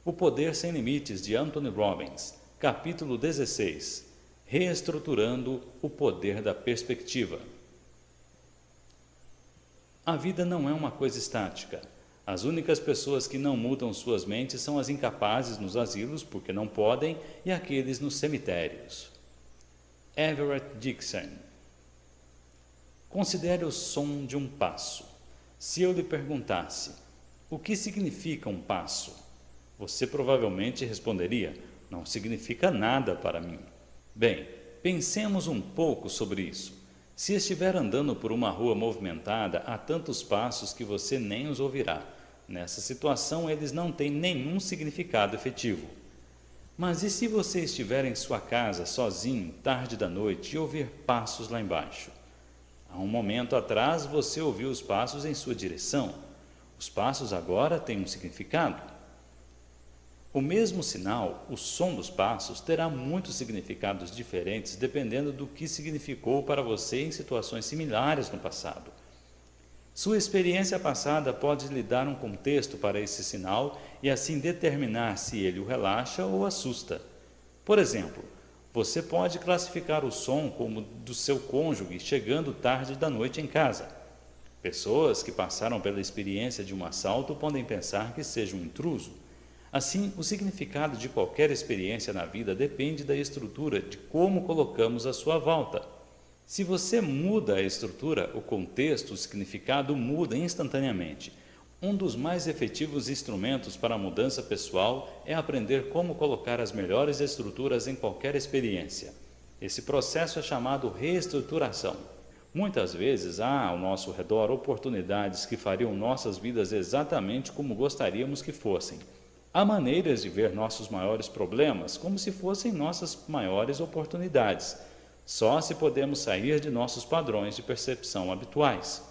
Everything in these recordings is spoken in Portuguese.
O Poder Sem Limites, de Anthony Robbins, capítulo 16. Reestruturando o poder da perspectiva. A vida não é uma coisa estática. As únicas pessoas que não mudam suas mentes são as incapazes nos asilos porque não podem e aqueles nos cemitérios. Everett Dixon. Considere o som de um passo. Se eu lhe perguntasse, o que significa um passo? Você provavelmente responderia, não significa nada para mim. Bem, pensemos um pouco sobre isso. Se estiver andando por uma rua movimentada, há tantos passos que você nem os ouvirá. Nessa situação, eles não têm nenhum significado efetivo. Mas e se você estiver em sua casa, sozinho, tarde da noite, e ouvir passos lá embaixo? Há um momento atrás, você ouviu os passos em sua direção. Os passos agora têm um significado. O mesmo sinal, o som dos passos, terá muitos significados diferentes dependendo do que significou para você em situações similares no passado. Sua experiência passada pode lhe dar um contexto para esse sinal e assim determinar se ele o relaxa ou assusta. Por exemplo, você pode classificar o som como do seu cônjuge chegando tarde da noite em casa. Pessoas que passaram pela experiência de um assalto podem pensar que seja um intruso. Assim, o significado de qualquer experiência na vida depende da estrutura de como colocamos à sua volta. Se você muda a estrutura, o contexto, o significado muda instantaneamente. Um dos mais efetivos instrumentos para a mudança pessoal é aprender como colocar as melhores estruturas em qualquer experiência. Esse processo é chamado reestruturação. Muitas vezes há ao nosso redor oportunidades que fariam nossas vidas exatamente como gostaríamos que fossem. Há maneiras de ver nossos maiores problemas como se fossem nossas maiores oportunidades. Só se podemos sair de nossos padrões de percepção habituais.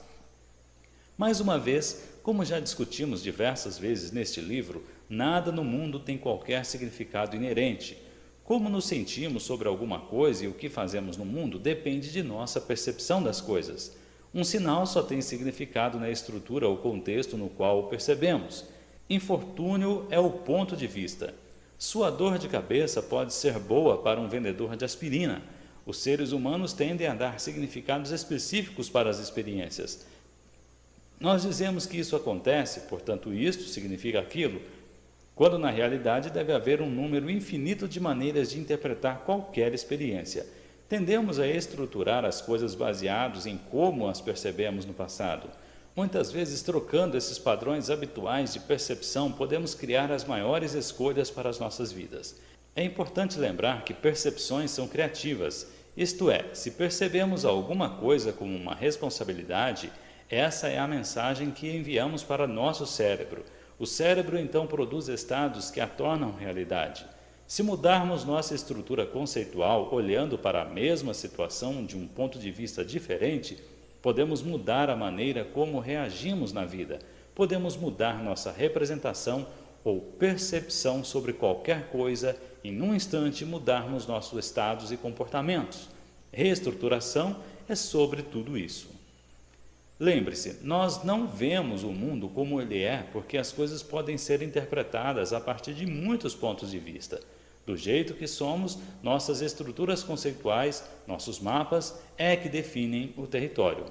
Mais uma vez, como já discutimos diversas vezes neste livro, nada no mundo tem qualquer significado inerente. Como nos sentimos sobre alguma coisa e o que fazemos no mundo depende de nossa percepção das coisas. Um sinal só tem significado na estrutura ou contexto no qual o percebemos. Infortúnio é o ponto de vista. Sua dor de cabeça pode ser boa para um vendedor de aspirina. Os seres humanos tendem a dar significados específicos para as experiências. Nós dizemos que isso acontece, portanto isto significa aquilo, quando na realidade deve haver um número infinito de maneiras de interpretar qualquer experiência. Tendemos a estruturar as coisas baseados em como as percebemos no passado. Muitas vezes, trocando esses padrões habituais de percepção, podemos criar as maiores escolhas para as nossas vidas. É importante lembrar que percepções são criativas, isto é, se percebemos alguma coisa como uma responsabilidade, essa é a mensagem que enviamos para nosso cérebro. O cérebro então produz estados que a tornam realidade. Se mudarmos nossa estrutura conceitual olhando para a mesma situação de um ponto de vista diferente, podemos mudar a maneira como reagimos na vida. Podemos mudar nossa representação ou percepção sobre qualquer coisa e, num instante, mudarmos nossos estados e comportamentos. Reestruturação é sobre tudo isso. Lembre-se, nós não vemos o mundo como ele é porque as coisas podem ser interpretadas a partir de muitos pontos de vista. Do jeito que somos, nossas estruturas conceituais, nossos mapas, é que definem o território.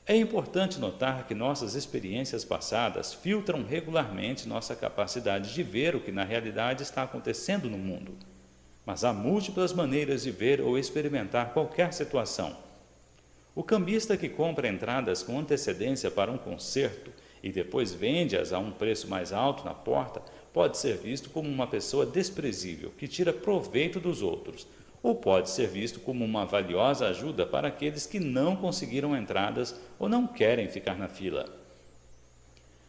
É importante notar que nossas experiências passadas filtram regularmente nossa capacidade de ver o que na realidade está acontecendo no mundo. Mas há múltiplas maneiras de ver ou experimentar qualquer situação. O cambista que compra entradas com antecedência para um concerto e depois vende-as a um preço mais alto na porta pode ser visto como uma pessoa desprezível que tira proveito dos outros, ou pode ser visto como uma valiosa ajuda para aqueles que não conseguiram entradas ou não querem ficar na fila.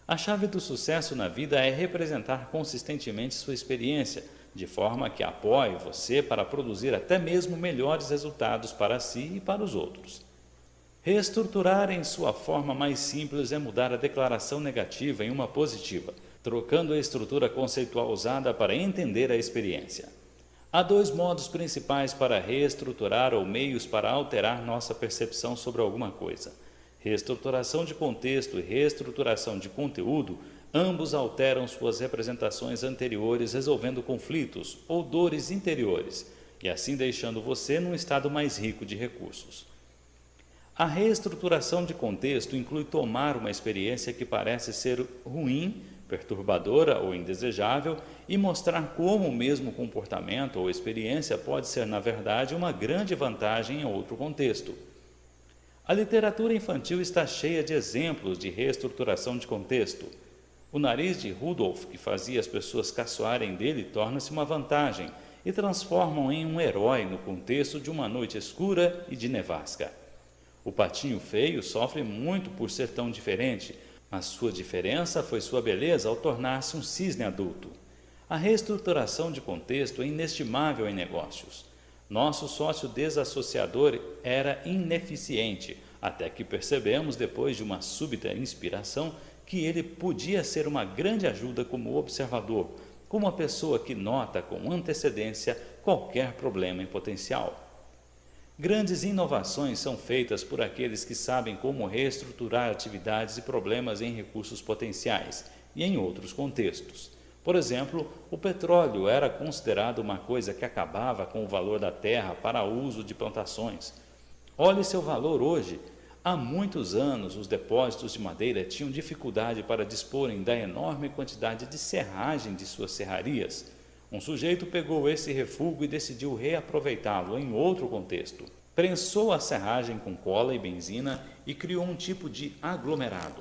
A chave do sucesso na vida é representar consistentemente sua experiência, de forma que apoie você para produzir até mesmo melhores resultados para si e para os outros. Reestruturar em sua forma mais simples é mudar a declaração negativa em uma positiva, trocando a estrutura conceitual usada para entender a experiência. Há dois modos principais para reestruturar ou meios para alterar nossa percepção sobre alguma coisa. Reestruturação de contexto e reestruturação de conteúdo Ambos alteram suas representações anteriores, resolvendo conflitos ou dores interiores, e assim deixando você num estado mais rico de recursos. A reestruturação de contexto inclui tomar uma experiência que parece ser ruim, perturbadora ou indesejável e mostrar como o mesmo comportamento ou experiência pode ser, na verdade, uma grande vantagem em outro contexto. A literatura infantil está cheia de exemplos de reestruturação de contexto. O nariz de Rudolf, que fazia as pessoas caçoarem dele, torna-se uma vantagem e transforma-o em um herói no contexto de uma noite escura e de nevasca. O patinho feio sofre muito por ser tão diferente, mas sua diferença foi sua beleza ao tornar-se um cisne adulto. A reestruturação de contexto é inestimável em negócios. Nosso sócio desassociador era ineficiente, até que percebemos, depois de uma súbita inspiração, que ele podia ser uma grande ajuda como observador, como uma pessoa que nota com antecedência qualquer problema em potencial. Grandes inovações são feitas por aqueles que sabem como reestruturar atividades e problemas em recursos potenciais e em outros contextos. Por exemplo, o petróleo era considerado uma coisa que acabava com o valor da terra para uso de plantações. Olhe seu valor hoje. Há muitos anos, os depósitos de madeira tinham dificuldade para disporem da enorme quantidade de serragem de suas serrarias. Um sujeito pegou esse refúgio e decidiu reaproveitá-lo em outro contexto. Prensou a serragem com cola e benzina e criou um tipo de aglomerado.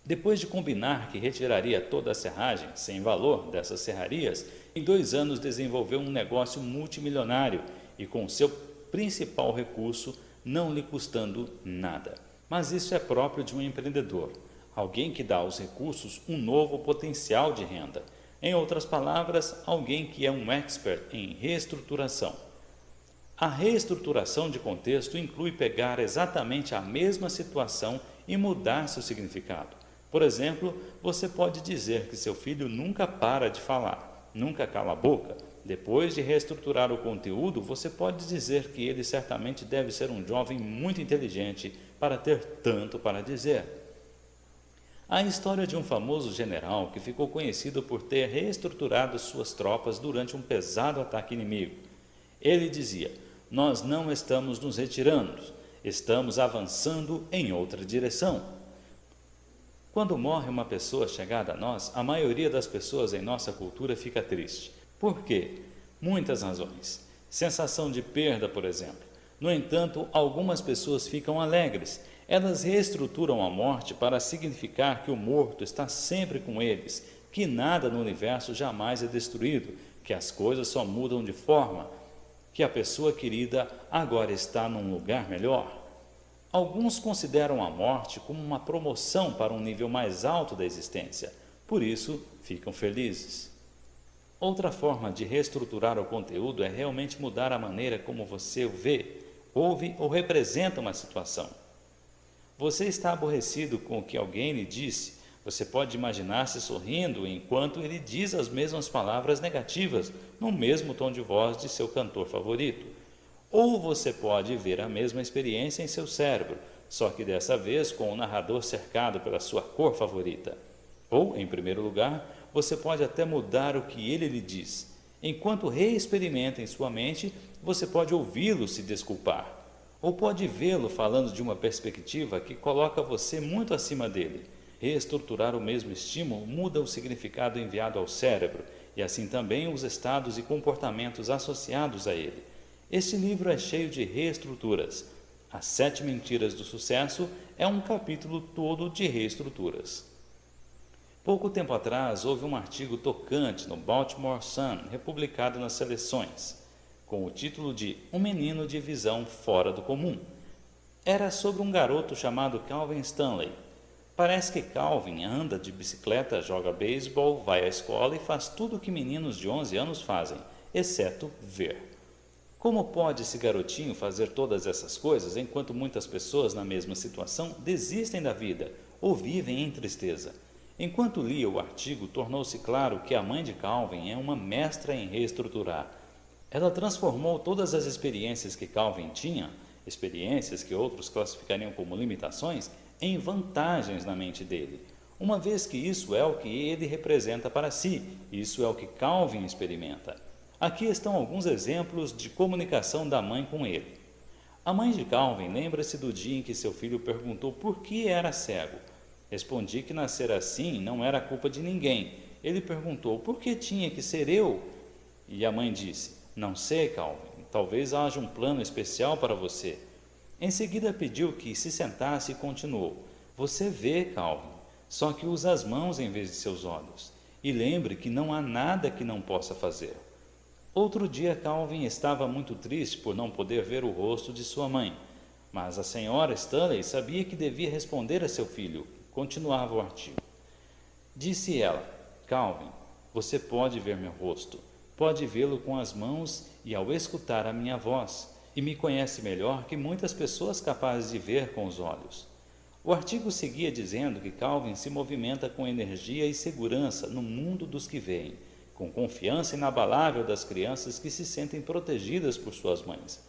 Depois de combinar que retiraria toda a serragem, sem valor, dessas serrarias, em 2 anos desenvolveu um negócio multimilionário e com seu principal recurso não lhe custando nada. Mas isso é próprio de um empreendedor, alguém que dá aos recursos um novo potencial de renda. Em outras palavras, alguém que é um expert em reestruturação. A reestruturação de contexto inclui pegar exatamente a mesma situação e mudar seu significado. Por exemplo, você pode dizer que seu filho nunca para de falar, nunca cala a boca. Depois de reestruturar o conteúdo, você pode dizer que ele certamente deve ser um jovem muito inteligente para ter tanto para dizer. A história de um famoso general que ficou conhecido por ter reestruturado suas tropas durante um pesado ataque inimigo. Ele dizia: "Nós não estamos nos retirando, estamos avançando em outra direção." Quando morre uma pessoa chegada a nós, a maioria das pessoas em nossa cultura fica triste. Por quê? Muitas razões. Sensação de perda, por exemplo. No entanto, algumas pessoas ficam alegres. Elas reestruturam a morte para significar que o morto está sempre com eles, que nada no universo jamais é destruído, que as coisas só mudam de forma, que a pessoa querida agora está num lugar melhor. Alguns consideram a morte como uma promoção para um nível mais alto da existência, por isso ficam felizes. Outra forma de reestruturar o conteúdo é realmente mudar a maneira como você o vê, ouve ou representa uma situação. Você está aborrecido com o que alguém lhe disse, você pode imaginar-se sorrindo enquanto ele diz as mesmas palavras negativas, no mesmo tom de voz de seu cantor favorito. Ou você pode ver a mesma experiência em seu cérebro, só que dessa vez com o narrador cercado pela sua cor favorita. Ou, em primeiro lugar, você pode até mudar o que ele lhe diz. Enquanto reexperimenta em sua mente, você pode ouvi-lo se desculpar. Ou pode vê-lo falando de uma perspectiva que coloca você muito acima dele. Reestruturar o mesmo estímulo muda o significado enviado ao cérebro e assim também os estados e comportamentos associados a ele. Este livro é cheio de reestruturas. As 7 Mentiras do Sucesso é um capítulo todo de reestruturas. Pouco tempo atrás, houve um artigo tocante no Baltimore Sun, republicado nas Seleções, com o título de Um Menino de Visão Fora do Comum. Era sobre um garoto chamado Calvin Stanley. Parece que Calvin anda de bicicleta, joga beisebol, vai à escola e faz tudo o que meninos de 11 anos fazem, exceto ver. Como pode esse garotinho fazer todas essas coisas enquanto muitas pessoas na mesma situação desistem da vida ou vivem em tristeza? Enquanto lia o artigo, tornou-se claro que a mãe de Calvin é uma mestra em reestruturar. Ela transformou todas as experiências que Calvin tinha, experiências que outros classificariam como limitações, em vantagens na mente dele. uma vez que isso é o que ele representa para si, isso é o que Calvin experimenta. Aqui estão alguns exemplos de comunicação da mãe com ele. A mãe de Calvin lembra-se do dia em que seu filho perguntou por que era cego. Respondi que nascer assim não era culpa de ninguém. Ele perguntou por que tinha que ser eu? E a mãe disse: não sei, Calvin, talvez haja um plano especial para você. Em seguida pediu que se sentasse e continuou: você vê, Calvin, só que usa as mãos em vez de seus olhos. E lembre que não há nada que não possa fazer. Outro dia Calvin estava muito triste por não poder ver o rosto de sua mãe. Mas a senhora Stanley sabia que devia responder a seu filho. Continuava o artigo. Disse ela: Calvin, você pode ver meu rosto, pode vê-lo com as mãos e ao escutar a minha voz, e me conhece melhor que muitas pessoas capazes de ver com os olhos. O artigo seguia dizendo que Calvin se movimenta com energia e segurança no mundo dos que veem, com confiança inabalável das crianças que se sentem protegidas por suas mães.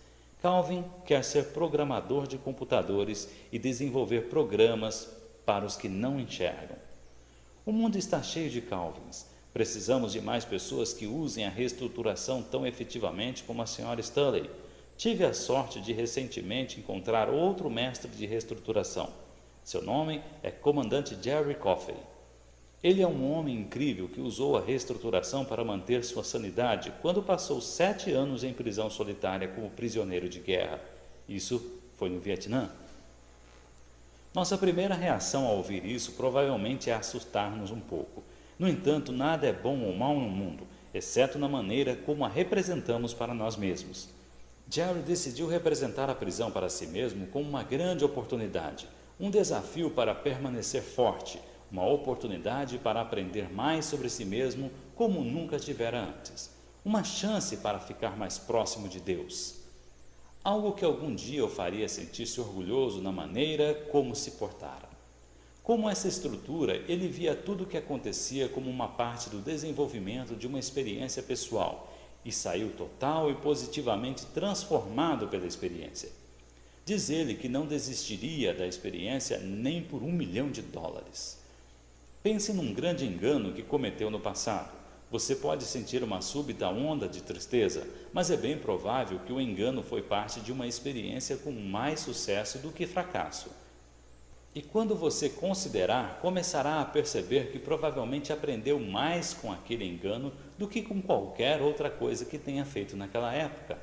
Calvin quer ser programador de computadores e desenvolver programas para os que não enxergam. O mundo está cheio de Calvins. Precisamos de mais pessoas que usem a reestruturação tão efetivamente como a senhora Stanley. Tive a sorte de recentemente encontrar outro mestre de reestruturação. Seu nome é Comandante Jerry Coffey. Ele é um homem incrível que usou a reestruturação para manter sua sanidade quando passou 7 anos em prisão solitária como prisioneiro de guerra. Isso foi no Vietnã. Nossa primeira reação ao ouvir isso provavelmente é assustar-nos um pouco. No entanto, nada é bom ou mal no mundo, exceto na maneira como a representamos para nós mesmos. Jerry decidiu representar a prisão para si mesmo como uma grande oportunidade, um desafio para permanecer forte, uma oportunidade para aprender mais sobre si mesmo como nunca tivera antes, uma chance para ficar mais próximo de Deus. Algo que algum dia o faria sentir-se orgulhoso na maneira como se portara. Como essa estrutura, ele via tudo o que acontecia como uma parte do desenvolvimento de uma experiência pessoal e saiu total e positivamente transformado pela experiência. Diz ele que não desistiria da experiência nem por $1 milhão. Pense num grande engano que cometeu no passado. Você pode sentir uma súbita onda de tristeza, mas é bem provável que o engano foi parte de uma experiência com mais sucesso do que fracasso. E quando você considerar, começará a perceber que provavelmente aprendeu mais com aquele engano do que com qualquer outra coisa que tenha feito naquela época.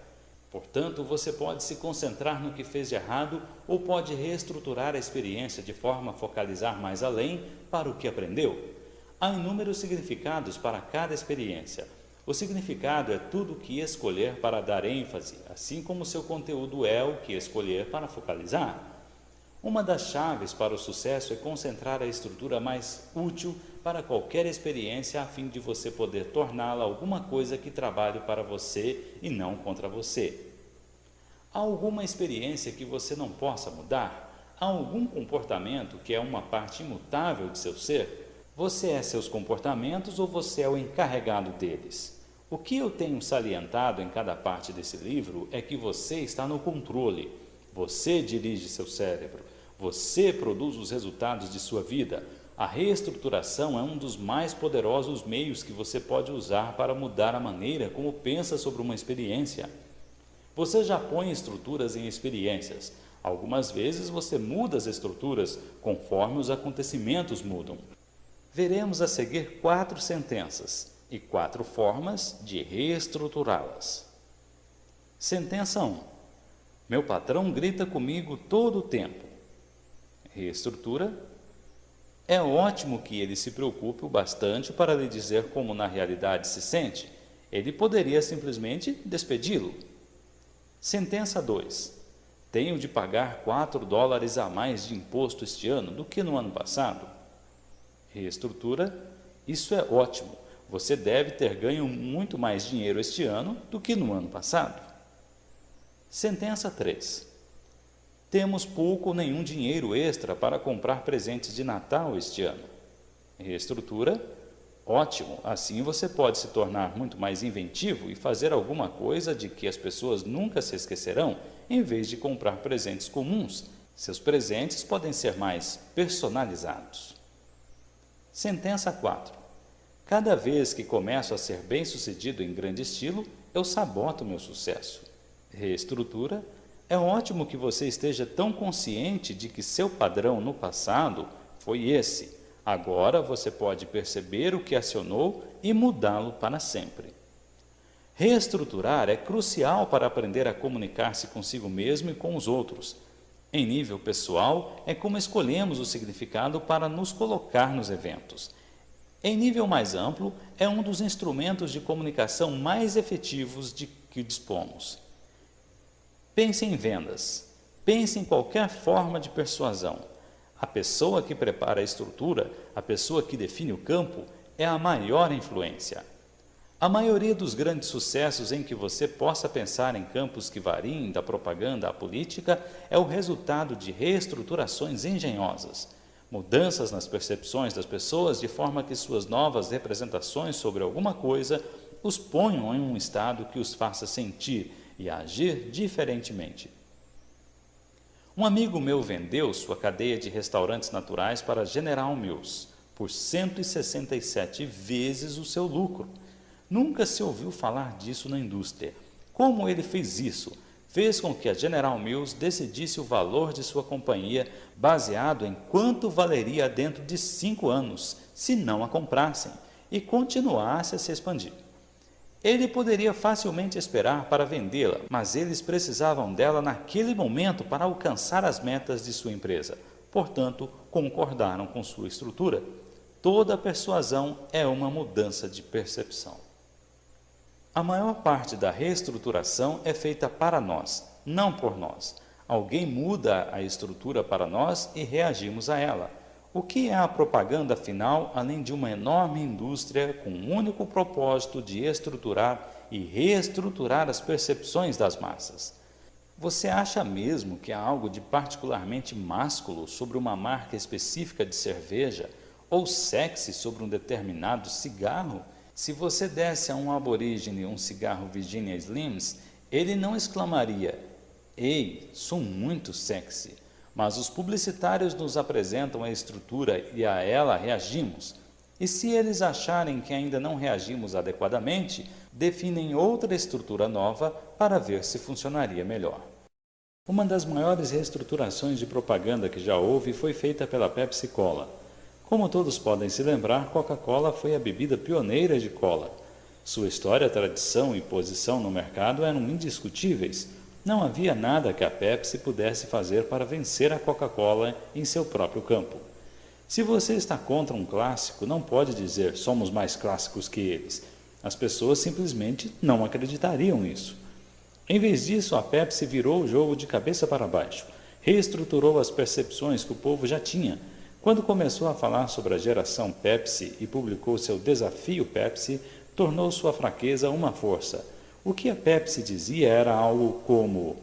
Portanto, você pode se concentrar no que fez de errado ou pode reestruturar a experiência de forma a focalizar mais além para o que aprendeu. Há inúmeros significados para cada experiência. O significado é tudo o que escolher para dar ênfase, assim como seu conteúdo é o que escolher para focalizar. Uma das chaves para o sucesso é concentrar a estrutura mais útil para qualquer experiência a fim de você poder torná-la alguma coisa que trabalhe para você e não contra você. Há alguma experiência que você não possa mudar? Há algum comportamento que é uma parte imutável de seu ser? Você é seus comportamentos ou você é o encarregado deles? O que eu tenho salientado em cada parte desse livro é que você está no controle. Você dirige seu cérebro. Você produz os resultados de sua vida. A reestruturação é um dos mais poderosos meios que você pode usar para mudar a maneira como pensa sobre uma experiência. Você já põe estruturas em experiências. Algumas vezes você muda as estruturas conforme os acontecimentos mudam. Veremos a seguir 4 sentenças e 4 formas de reestruturá-las. Sentença 1. Meu patrão grita comigo todo o tempo. Reestrutura. É ótimo que ele se preocupe o bastante para lhe dizer como na realidade se sente. Ele poderia simplesmente despedi-lo. Sentença 2. Tenho de pagar $4 a mais de imposto este ano do que no ano passado. Reestrutura. Isso é ótimo. Você deve ter ganho muito mais dinheiro este ano do que no ano passado. Sentença 3. Temos pouco ou nenhum dinheiro extra para comprar presentes de Natal este ano. Reestrutura. Ótimo. Assim você pode se tornar muito mais inventivo e fazer alguma coisa de que as pessoas nunca se esquecerão, em vez de comprar presentes comuns. Seus presentes podem ser mais personalizados. Sentença 4. Cada vez que começo a ser bem-sucedido em grande estilo, eu saboto meu sucesso. Reestrutura. É ótimo que você esteja tão consciente de que seu padrão no passado foi esse. Agora você pode perceber o que acionou e mudá-lo para sempre. Reestruturar é crucial para aprender a comunicar-se consigo mesmo e com os outros. Em nível pessoal, é como escolhemos o significado para nos colocar nos eventos. Em nível mais amplo, é um dos instrumentos de comunicação mais efetivos de que dispomos. Pense em vendas. Pense em qualquer forma de persuasão. A pessoa que prepara a estrutura, a pessoa que define o campo, é a maior influência. A maioria dos grandes sucessos em que você possa pensar em campos que variem da propaganda à política é o resultado de reestruturações engenhosas, mudanças nas percepções das pessoas de forma que suas novas representações sobre alguma coisa os ponham em um estado que os faça sentir e agir diferentemente. Um amigo meu vendeu sua cadeia de restaurantes naturais para General Mills por 167 vezes o seu lucro. Nunca se ouviu falar disso na indústria. Como ele fez isso? Fez com que a General Mills decidisse o valor de sua companhia baseado em quanto valeria dentro de 5 anos, se não a comprassem, e continuasse a se expandir. Ele poderia facilmente esperar para vendê-la, mas eles precisavam dela naquele momento para alcançar as metas de sua empresa. Portanto, concordaram com sua estrutura. Toda persuasão é uma mudança de percepção. A maior parte da reestruturação é feita para nós, não por nós. Alguém muda a estrutura para nós e reagimos a ela. O que é a propaganda, afinal, além de uma enorme indústria com o único propósito de estruturar e reestruturar as percepções das massas? Você acha mesmo que há algo de particularmente másculo sobre uma marca específica de cerveja ou sexy sobre um determinado cigarro? Se você desse a um aborígene um cigarro Virginia Slims, ele não exclamaria: "Ei, sou muito sexy!" Mas os publicitários nos apresentam a estrutura e a ela reagimos. E se eles acharem que ainda não reagimos adequadamente, definem outra estrutura nova para ver se funcionaria melhor. Uma das maiores reestruturações de propaganda que já houve foi feita pela Pepsi Cola. Como todos podem se lembrar, Coca-Cola foi a bebida pioneira de cola. Sua história, tradição e posição no mercado eram indiscutíveis. Não havia nada que a Pepsi pudesse fazer para vencer a Coca-Cola em seu próprio campo. Se você está contra um clássico, não pode dizer somos mais clássicos que eles. As pessoas simplesmente não acreditariam nisso. Em vez disso, a Pepsi virou o jogo de cabeça para baixo, reestruturou as percepções que o povo já tinha. Quando começou a falar sobre a geração Pepsi e publicou seu desafio Pepsi, tornou sua fraqueza uma força. O que a Pepsi dizia era algo como: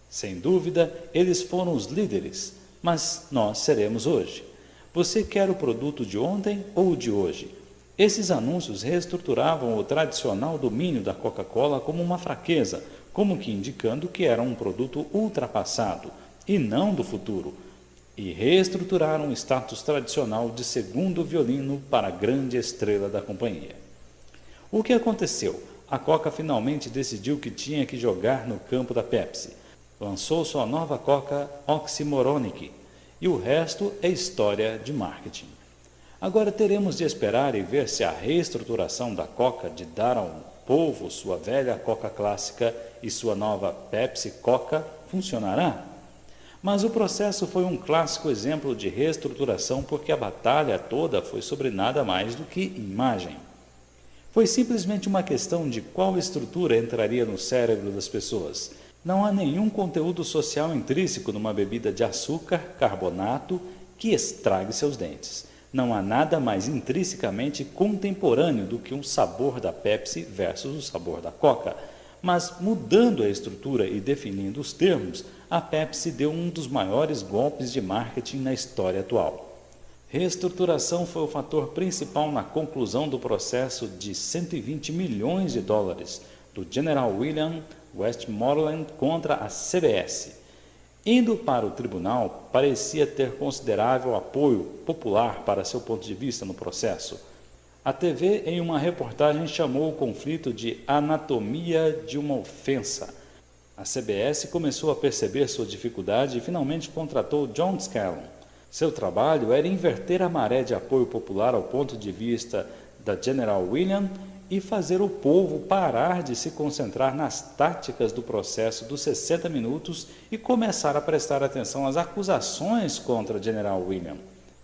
sem dúvida, eles foram os líderes, mas nós seremos hoje. Você quer o produto de ontem ou o de hoje? Esses anúncios reestruturavam o tradicional domínio da Coca-Cola como uma fraqueza, como que indicando que era um produto ultrapassado e não do futuro, e reestruturaram o status tradicional de segundo violino para a grande estrela da companhia. O que aconteceu? A Coca finalmente decidiu que tinha que jogar no campo da Pepsi. Lançou sua nova Coca Oxymoronic, e o resto é história de marketing. Agora teremos de esperar e ver se a reestruturação da Coca de dar ao povo sua velha Coca clássica e sua nova Pepsi Coca funcionará. Mas o processo foi um clássico exemplo de reestruturação porque a batalha toda foi sobre nada mais do que imagem. Foi simplesmente uma questão de qual estrutura entraria no cérebro das pessoas. Não há nenhum conteúdo social intrínseco numa bebida de açúcar, carbonato, que estrague seus dentes. Não há nada mais intrinsecamente contemporâneo do que um sabor da Pepsi versus o sabor da Coca. Mas, mudando a estrutura e definindo os termos, a Pepsi deu um dos maiores golpes de marketing na história atual. Reestruturação foi o fator principal na conclusão do processo de 120 milhões de dólares do General William Westmoreland contra a CBS. Indo para o tribunal, parecia ter considerável apoio popular para seu ponto de vista no processo. A TV, em uma reportagem, chamou o conflito de anatomia de uma ofensa. A CBS começou a perceber sua dificuldade e finalmente contratou John Scanlon. Seu trabalho era inverter a maré de apoio popular ao ponto de vista da General Williams e fazer o povo parar de se concentrar nas táticas do processo dos 60 minutos e começar a prestar atenção às acusações contra General Williams.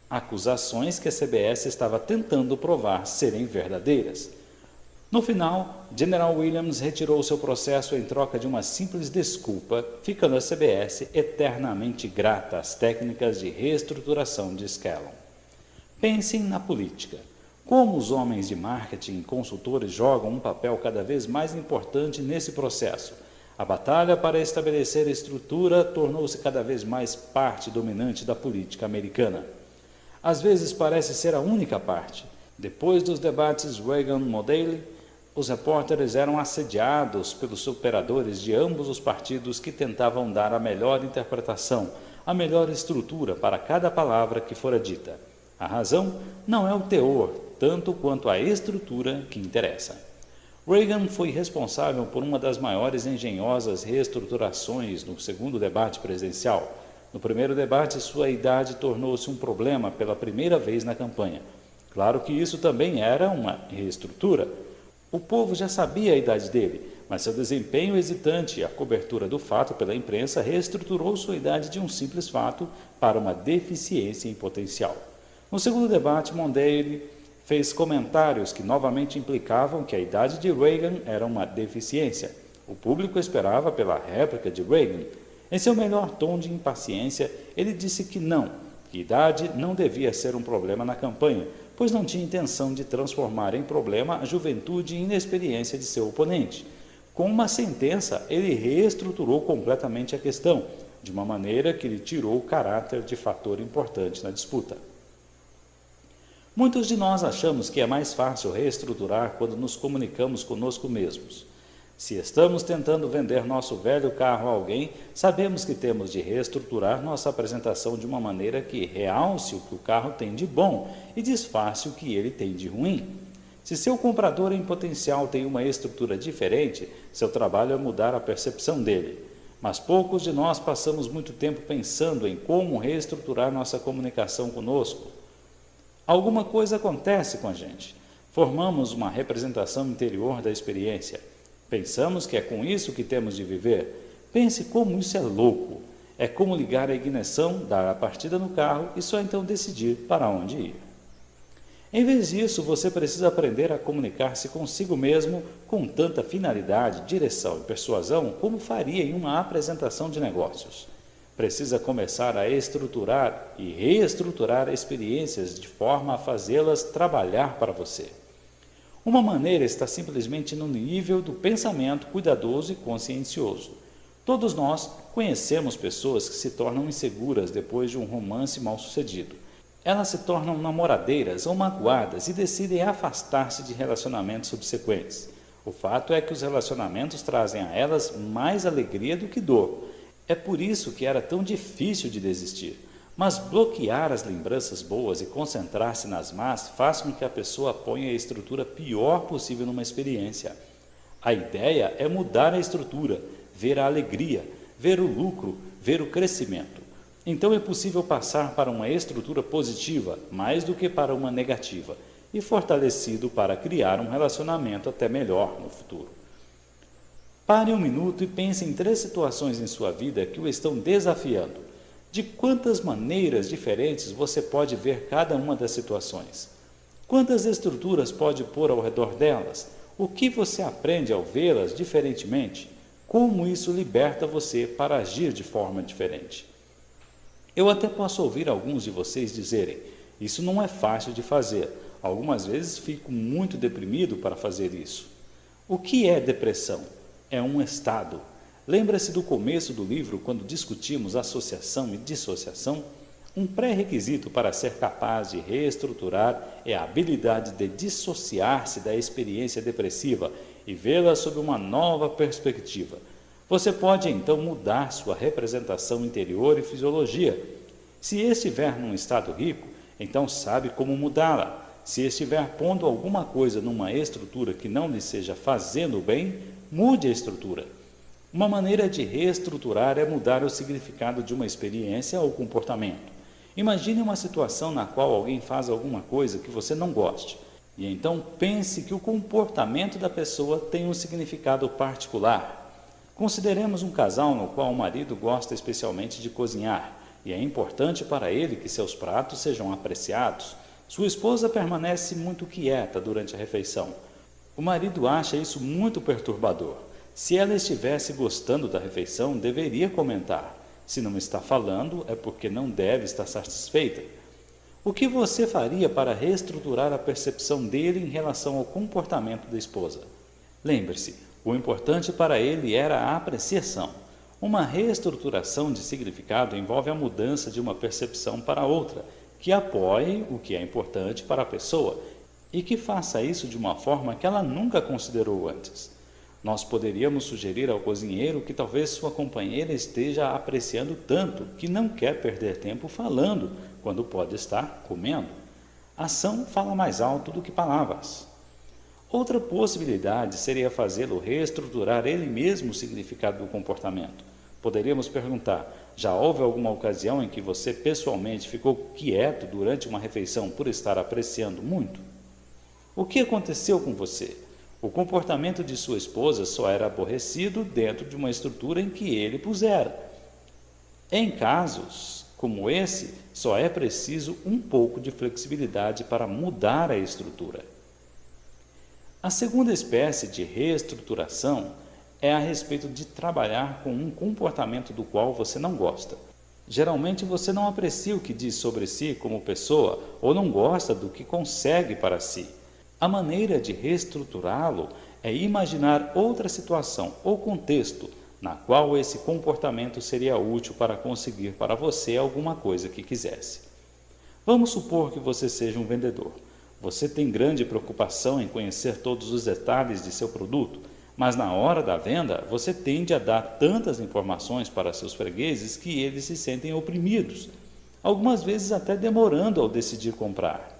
Acusações que a CBS estava tentando provar serem verdadeiras. No final, General Williams retirou seu processo em troca de uma simples desculpa, ficando a CBS eternamente grata às técnicas de reestruturação de Scanlon. Pensem na política. Como os homens de marketing e consultores jogam um papel cada vez mais importante nesse processo. A batalha para estabelecer a estrutura tornou-se cada vez mais parte dominante da política americana. Às vezes parece ser a única parte. Depois dos debates Reagan-Model, os repórteres eram assediados pelos operadores de ambos os partidos que tentavam dar a melhor interpretação, a melhor estrutura para cada palavra que fora dita. A razão não é o teor, tanto quanto a estrutura que interessa. Reagan foi responsável por uma das maiores engenhosas reestruturações no segundo debate presidencial. No primeiro debate, sua idade tornou-se um problema pela primeira vez na campanha. Claro que isso também era uma reestrutura. O povo já sabia a idade dele, mas seu desempenho hesitante e a cobertura do fato pela imprensa reestruturou sua idade de um simples fato para uma deficiência em potencial. No segundo debate, Mondale fez comentários que novamente implicavam que a idade de Reagan era uma deficiência. O público esperava pela réplica de Reagan. Em seu melhor tom de impaciência, ele disse que idade não devia ser um problema na campanha, pois não tinha intenção de transformar em problema a juventude e inexperiência de seu oponente. Com uma sentença, ele reestruturou completamente a questão, de uma maneira que lhe tirou o caráter de fator importante na disputa. Muitos de nós achamos que é mais fácil reestruturar quando nos comunicamos conosco mesmos. Se estamos tentando vender nosso velho carro a alguém, sabemos que temos de reestruturar nossa apresentação de uma maneira que realce o que o carro tem de bom e disfarce o que ele tem de ruim. Se seu comprador em potencial tem uma estrutura diferente, seu trabalho é mudar a percepção dele. Mas poucos de nós passamos muito tempo pensando em como reestruturar nossa comunicação conosco. Alguma coisa acontece com a gente. Formamos uma representação interior da experiência. Pensamos que é com isso que temos de viver. Pense como isso é louco. É como ligar a ignição, dar a partida no carro e só então decidir para onde ir. Em vez disso, você precisa aprender a comunicar-se consigo mesmo com tanta finalidade, direção e persuasão como faria em uma apresentação de negócios. Precisa começar a estruturar e reestruturar experiências de forma a fazê-las trabalhar para você. Uma maneira está simplesmente no nível do pensamento cuidadoso e consciencioso. Todos nós conhecemos pessoas que se tornam inseguras depois de um romance mal-sucedido. Elas se tornam namoradeiras ou magoadas e decidem afastar-se de relacionamentos subsequentes. O fato é que os relacionamentos trazem a elas mais alegria do que dor. É por isso que era tão difícil de desistir. Mas bloquear as lembranças boas e concentrar-se nas más faz com que a pessoa ponha a estrutura pior possível numa experiência. A ideia é mudar a estrutura, ver a alegria, ver o lucro, ver o crescimento. Então é possível passar para uma estrutura positiva, mais do que para uma negativa, e fortalecido para criar um relacionamento até melhor no futuro. Pare um minuto e pense em 3 situações em sua vida que o estão desafiando. De quantas maneiras diferentes você pode ver cada uma das situações? Quantas estruturas pode pôr ao redor delas? O que você aprende ao vê-las diferentemente? Como isso liberta você para agir de forma diferente? Eu até posso ouvir alguns de vocês dizerem: isso não é fácil de fazer. Algumas vezes fico muito deprimido para fazer isso. O que é depressão? É um estado. Lembra-se do começo do livro, quando discutimos associação e dissociação? Um pré-requisito para ser capaz de reestruturar é a habilidade de dissociar-se da experiência depressiva e vê-la sob uma nova perspectiva. Você pode então mudar sua representação interior e fisiologia. Se estiver num estado rico, então sabe como mudá-la. Se estiver pondo alguma coisa numa estrutura que não lhe seja fazendo bem, mude a estrutura. Uma maneira de reestruturar é mudar o significado de uma experiência ou comportamento. Imagine uma situação na qual alguém faz alguma coisa que você não goste, e então pense que o comportamento da pessoa tem um significado particular. Consideremos um casal no qual o marido gosta especialmente de cozinhar, e é importante para ele que seus pratos sejam apreciados. Sua esposa permanece muito quieta durante a refeição. O marido acha isso muito perturbador. Se ela estivesse gostando da refeição, deveria comentar. Se não está falando, é porque não deve estar satisfeita. O que você faria para reestruturar a percepção dele em relação ao comportamento da esposa? Lembre-se, o importante para ele era a apreciação. Uma reestruturação de significado envolve a mudança de uma percepção para outra, que apoie o que é importante para a pessoa e que faça isso de uma forma que ela nunca considerou antes. Nós poderíamos sugerir ao cozinheiro que talvez sua companheira esteja apreciando tanto que não quer perder tempo falando quando pode estar comendo. Ação fala mais alto do que palavras. Outra possibilidade seria fazê-lo reestruturar ele mesmo o significado do comportamento. Poderíamos perguntar: já houve alguma ocasião em que você pessoalmente ficou quieto durante uma refeição por estar apreciando muito? O que aconteceu com você? O comportamento de sua esposa só era aborrecido dentro de uma estrutura em que ele pusera. Em casos como esse, só é preciso um pouco de flexibilidade para mudar a estrutura. A segunda espécie de reestruturação é a respeito de trabalhar com um comportamento do qual você não gosta. Geralmente você não aprecia o que diz sobre si como pessoa ou não gosta do que consegue para si. A maneira de reestruturá-lo é imaginar outra situação ou contexto na qual esse comportamento seria útil para conseguir para você alguma coisa que quisesse. Vamos supor que você seja um vendedor. Você tem grande preocupação em conhecer todos os detalhes de seu produto, mas na hora da venda você tende a dar tantas informações para seus fregueses que eles se sentem oprimidos, algumas vezes até demorando ao decidir comprar.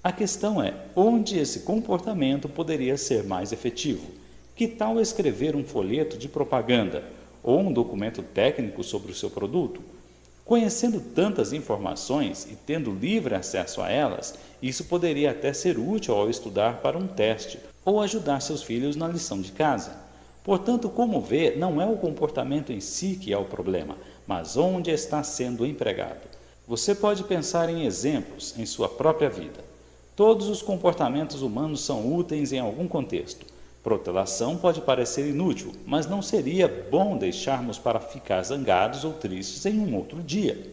A questão é, onde esse comportamento poderia ser mais efetivo? Que tal escrever um folheto de propaganda ou um documento técnico sobre o seu produto? Conhecendo tantas informações e tendo livre acesso a elas, isso poderia até ser útil ao estudar para um teste ou ajudar seus filhos na lição de casa. Portanto, como vê, não é o comportamento em si que é o problema, mas onde está sendo empregado. Você pode pensar em exemplos em sua própria vida. Todos os comportamentos humanos são úteis em algum contexto. Protelação pode parecer inútil, mas não seria bom deixarmos para ficar zangados ou tristes em um outro dia.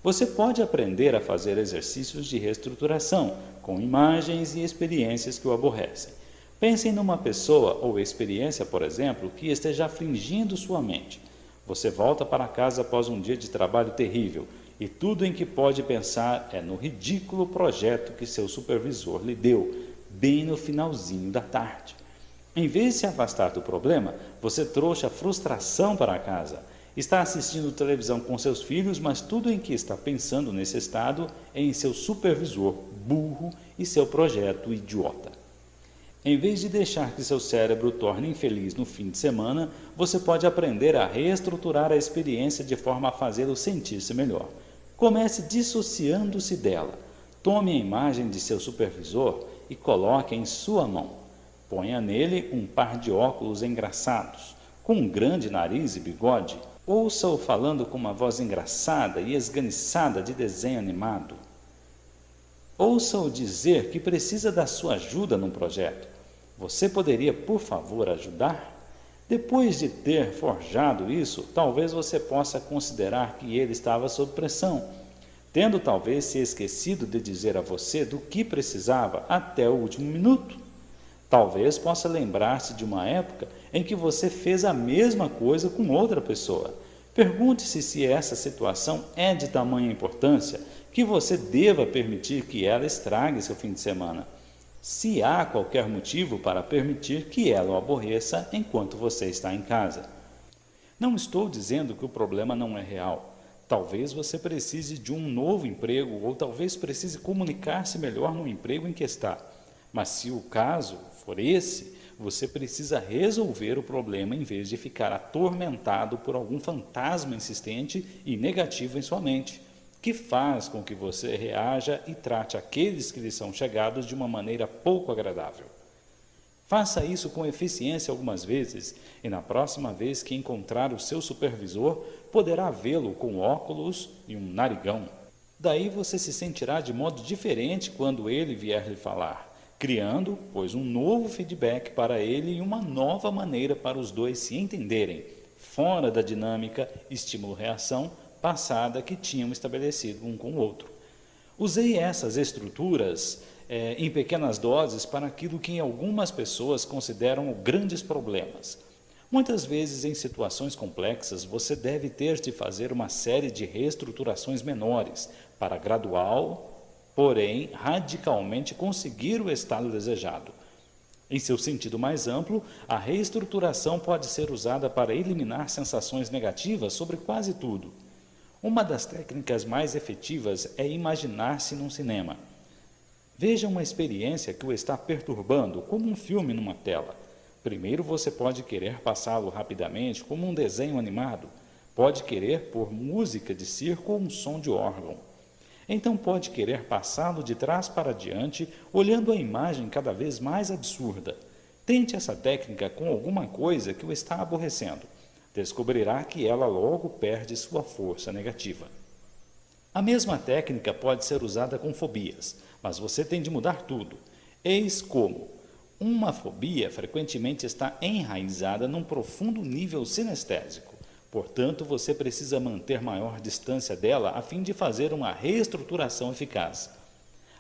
Você pode aprender a fazer exercícios de reestruturação, com imagens e experiências que o aborrecem. Pensem numa pessoa ou experiência, por exemplo, que esteja afligindo sua mente. Você volta para casa após um dia de trabalho terrível, e tudo em que pode pensar é no ridículo projeto que seu supervisor lhe deu, bem no finalzinho da tarde. Em vez de se afastar do problema, você trouxe a frustração para casa. Está assistindo televisão com seus filhos, mas tudo em que está pensando nesse estado é em seu supervisor burro e seu projeto idiota. Em vez de deixar que seu cérebro torne infeliz no fim de semana, você pode aprender a reestruturar a experiência de forma a fazê-lo sentir-se melhor. Comece dissociando-se dela. Tome a imagem de seu supervisor e coloque em sua mão. Ponha nele um par de óculos engraçados, com um grande nariz e bigode. Ouça-o falando com uma voz engraçada e esganiçada de desenho animado. Ouça-o dizer que precisa da sua ajuda num projeto. Você poderia, por favor, ajudar? Depois de ter forjado isso, talvez você possa considerar que ele estava sob pressão, tendo talvez se esquecido de dizer a você do que precisava até o último minuto. Talvez possa lembrar-se de uma época em que você fez a mesma coisa com outra pessoa. Pergunte-se se essa situação é de tamanha importância que você deva permitir que ela estrague seu fim de semana. se há qualquer motivo para permitir que ela o aborreça enquanto você está em casa. Não estou dizendo que o problema não é real. Talvez você precise de um novo emprego ou talvez precise comunicar-se melhor no emprego em que está. Mas se o caso for esse, você precisa resolver o problema em vez de ficar atormentado por algum fantasma insistente e negativo em sua mente, que faz com que você reaja e trate aqueles que lhe são chegados de uma maneira pouco agradável. Faça isso com eficiência algumas vezes e na próxima vez que encontrar o seu supervisor, poderá vê-lo com óculos e um narigão. Daí você se sentirá de modo diferente quando ele vier lhe falar, criando, pois, um novo feedback para ele e uma nova maneira para os dois se entenderem, fora da dinâmica estímulo-reação passada que tinham estabelecido um com o outro. Usei essas estruturas em pequenas doses para aquilo que algumas pessoas consideram grandes problemas. Muitas vezes, em situações complexas, você deve ter de fazer uma série de reestruturações menores para gradual, porém radicalmente conseguir o estado desejado. Em seu sentido mais amplo, a reestruturação pode ser usada para eliminar sensações negativas sobre quase tudo. Uma das técnicas mais efetivas é imaginar-se num cinema. Veja uma experiência que o está perturbando, como um filme numa tela. Primeiro você pode querer passá-lo rapidamente, como um desenho animado. Pode querer pôr música de circo ou um som de órgão. Então pode querer passá-lo de trás para diante, olhando a imagem cada vez mais absurda. Tente essa técnica com alguma coisa que o está aborrecendo. Descobrirá que ela logo perde sua força negativa. A mesma técnica pode ser usada com fobias, mas você tem de mudar tudo. Eis como. Uma fobia frequentemente está enraizada num profundo nível sinestésico. Portanto, você precisa manter maior distância dela a fim de fazer uma reestruturação eficaz.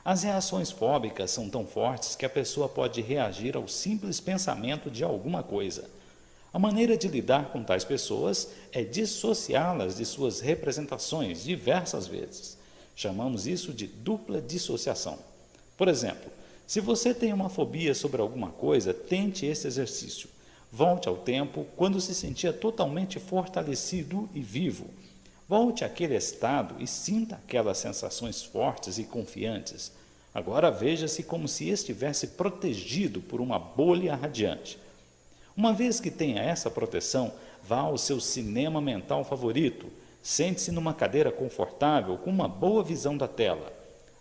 As reações fóbicas são tão fortes que a pessoa pode reagir ao simples pensamento de alguma coisa. A maneira de lidar com tais pessoas é dissociá-las de suas representações diversas vezes. Chamamos isso de dupla dissociação. Por exemplo, se você tem uma fobia sobre alguma coisa, tente esse exercício. Volte ao tempo quando se sentia totalmente fortalecido e vivo. Volte àquele estado e sinta aquelas sensações fortes e confiantes. Agora veja-se como se estivesse protegido por uma bolha radiante. Uma vez que tenha essa proteção, vá ao seu cinema mental favorito. Sente-se numa cadeira confortável com uma boa visão da tela.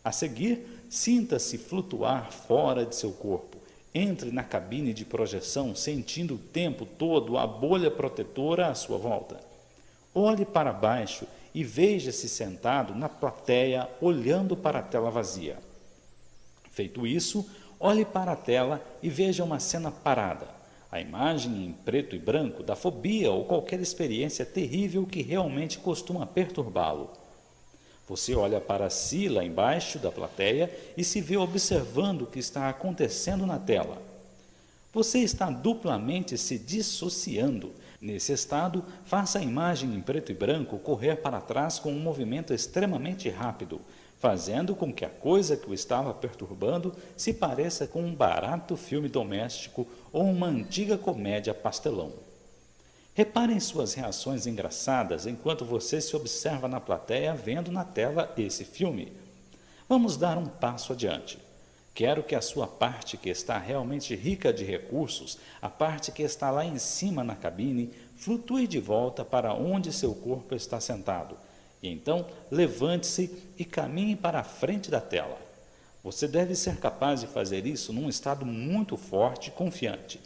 A seguir, sinta-se flutuar fora de seu corpo. Entre na cabine de projeção, sentindo o tempo todo a bolha protetora à sua volta. Olhe para baixo e veja-se sentado na plateia, olhando para a tela vazia. Feito isso, olhe para a tela e veja uma cena parada. A imagem em preto e branco da fobia ou qualquer experiência terrível que realmente costuma perturbá-lo. Você olha para si lá embaixo da plateia e se vê observando o que está acontecendo na tela. Você está duplamente se dissociando. Nesse estado, faça a imagem em preto e branco correr para trás com um movimento extremamente rápido, fazendo com que a coisa que o estava perturbando se pareça com um barato filme doméstico ou uma antiga comédia pastelão. Reparem suas reações engraçadas enquanto você se observa na plateia vendo na tela esse filme. Vamos dar um passo adiante. Quero que a sua parte que está realmente rica de recursos, a parte que está lá em cima na cabine, flutue de volta para onde seu corpo está sentado. E então, levante-se e caminhe para a frente da tela. Você deve ser capaz de fazer isso num estado muito forte e confiante.